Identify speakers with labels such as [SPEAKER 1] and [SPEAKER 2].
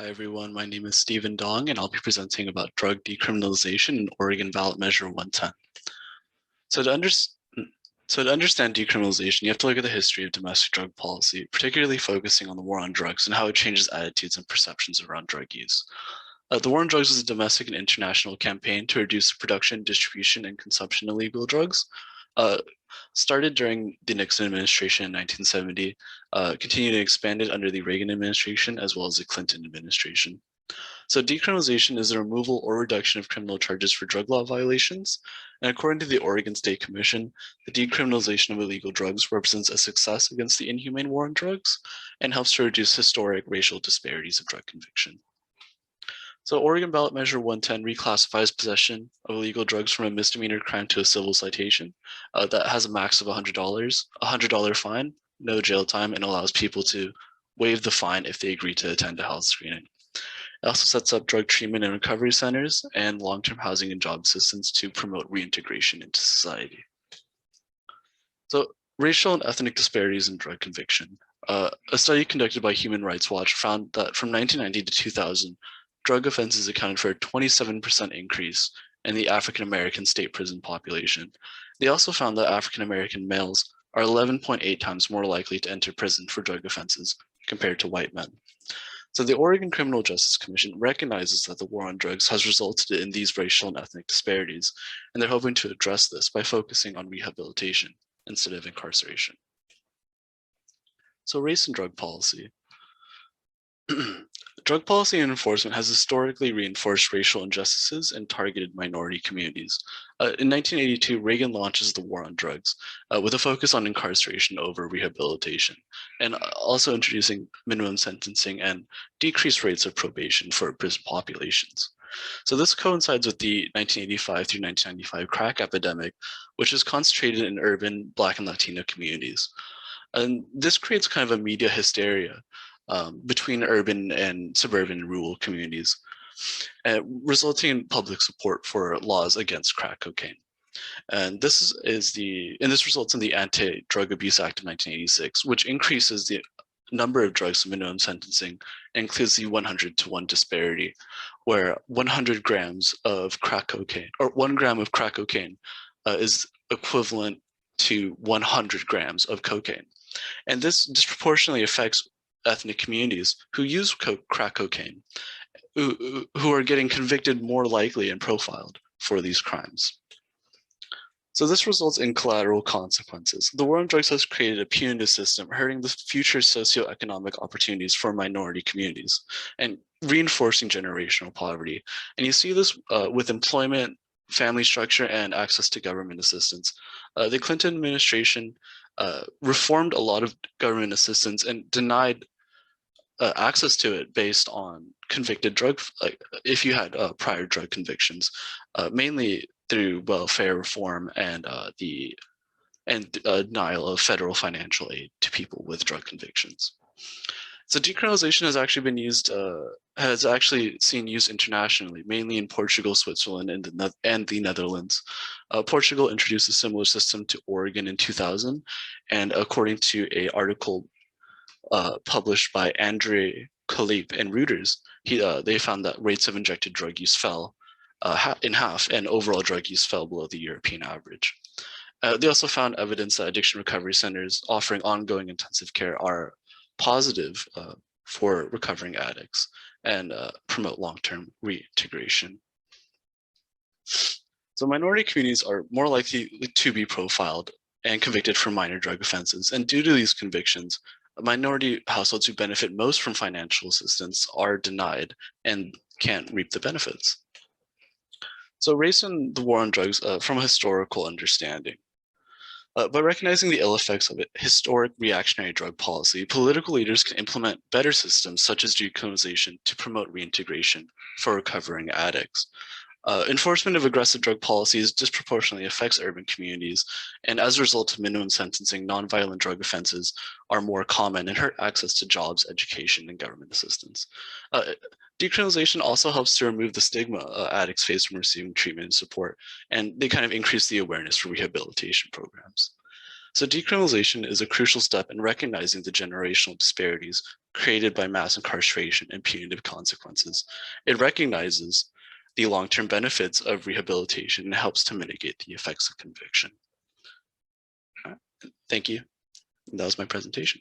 [SPEAKER 1] Hi everyone, my name is Stephen Dong and I'll be presenting about drug decriminalization in Oregon Ballot Measure 110. So to, understand decriminalization, you have to look at the history of domestic drug policy, particularly focusing on the war on drugs and how it changes attitudes and perceptions around drug use. The war on drugs is a domestic and international campaign to reduce the production, distribution, and consumption of illegal drugs. Started during the Nixon administration in 1970, continued and expanded under the Reagan administration as well as the Clinton administration. So decriminalization is the removal or reduction of criminal charges for drug law violations. And according to the Oregon State Commission, the decriminalization of illegal drugs represents a success against the inhumane war on drugs and helps to reduce historic racial disparities of drug conviction. So Oregon Ballot Measure 110 reclassifies possession of illegal drugs from a misdemeanor crime to a civil citation that has a max of $100, a $100 fine, no jail time, and allows people to waive the fine if they agree to attend a health screening. It also sets up drug treatment and recovery centers and long-term housing and job assistance to promote reintegration into society. So racial and ethnic disparities in drug conviction. A study conducted by Human Rights Watch found that from 1990 to 2000, drug offenses accounted for a 27% increase in the African-American state prison population. They also found that African-American males are 11.8 times more likely to enter prison for drug offenses compared to white men. So the Oregon Criminal Justice Commission recognizes that the war on drugs has resulted in these racial and ethnic disparities, and they're hoping to address this by focusing on rehabilitation instead of incarceration. So race and drug policy. Drug policy and enforcement has historically reinforced racial injustices and targeted minority communities. In 1982, Reagan launches the war on drugs with a focus on incarceration over rehabilitation, and also introducing minimum sentencing and decreased rates of probation for prison populations. So this coincides with the 1985 through 1995 crack epidemic, which is concentrated in urban Black and Latino communities. And this creates kind of a media hysteria between urban and suburban and rural communities, resulting in public support for laws against crack cocaine. And this results in the Anti-Drug Abuse Act of 1986, which increases the number of drugs to minimum sentencing and includes the 100-to-1 disparity, where 100 grams of crack cocaine, or 1 gram of crack cocaine, is equivalent to 100 grams of cocaine. And this disproportionately affects ethnic communities who use crack cocaine, who are getting convicted more likely and profiled for these crimes. So this results in collateral consequences. The war on drugs has created a punitive system, hurting the future socioeconomic opportunities for minority communities and reinforcing generational poverty. And you see this with employment, family structure, and access to government assistance. The Clinton administration reformed a lot of government assistance and denied access to it based on convicted if you had prior drug convictions, mainly through welfare reform and denial of federal financial aid to people with drug convictions. So decriminalization has actually been used, has actually seen use internationally, mainly in Portugal, Switzerland, and the Netherlands. Portugal introduced a similar system to Oregon in 2000, and according to an article published by Andre Kalip and Reuters, they found that rates of injected drug use fell in half, and overall drug use fell below the European average. They also found evidence that addiction recovery centers offering ongoing intensive care are positive for recovering addicts and promote long-term reintegration. So minority communities are more likely to be profiled and convicted for minor drug offenses, and due to these convictions, minority households who benefit most from financial assistance are denied and can't reap the benefits. So race and the war on drugs from a historical understanding. By recognizing the ill effects of historic reactionary drug policy, political leaders can implement better systems such as decriminalization to promote reintegration for recovering addicts. Enforcement of aggressive drug policies disproportionately affects urban communities, and as a result of minimum sentencing, nonviolent drug offenses are more common and hurt access to jobs, education, and government assistance. Decriminalization also helps to remove the stigma addicts face from receiving treatment and support, and they kind of increase the awareness for rehabilitation programs. So decriminalization is a crucial step in recognizing the generational disparities created by mass incarceration and punitive consequences. It recognizes the long-term benefits of rehabilitation and helps to mitigate the effects of conviction. Thank you. That was my presentation.